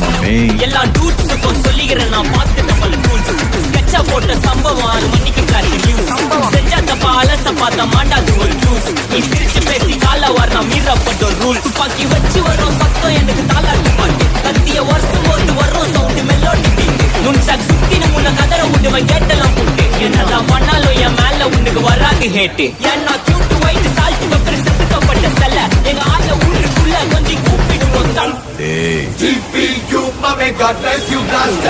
மாமே. எல்லா டூட்ஸுக்கும் சொல்லிக்கிறேன் நான் பார்த்து டபுள் ரூல்ஸ். ஸ்கெட்சா போட்ட சம்பவம் அது மன்னிக்க காட்டு நியூஸ். செஞ்சா தப்பா அலச பார்த்தா மாட்டாது ஒரு ஜூஸ். நீ சிரிச்சு பேசி கால வர மீறப்பட்ட ரூல்ஸ். துப்பாக்கி வச்சு வரும் சத்தம் எனக்கு தாளாட்டு பாட்டு. கத்திய வருஷம் போட்டு வரும் சவுண்டு மெல்லோடி பீட்டு. நுண்சாக் சுத்தினு முன்ன கதற விடுவேன் கேட்டெல்லாம் புட்டு. என்னதான் பண்ணாலும் என் மேல உனக்கு வராது ஹேட்டு. ஏன்னா கியூட்டு ஒயிட் சால்ட் பெப்பர் செத்துக்கப்பட்ட செல்ல. எங்க ஆள ஊருக்குள்ள கொஞ்சம் கூப்பிடுவோம் தம். டேய் GPU, mame, God bless you, blast.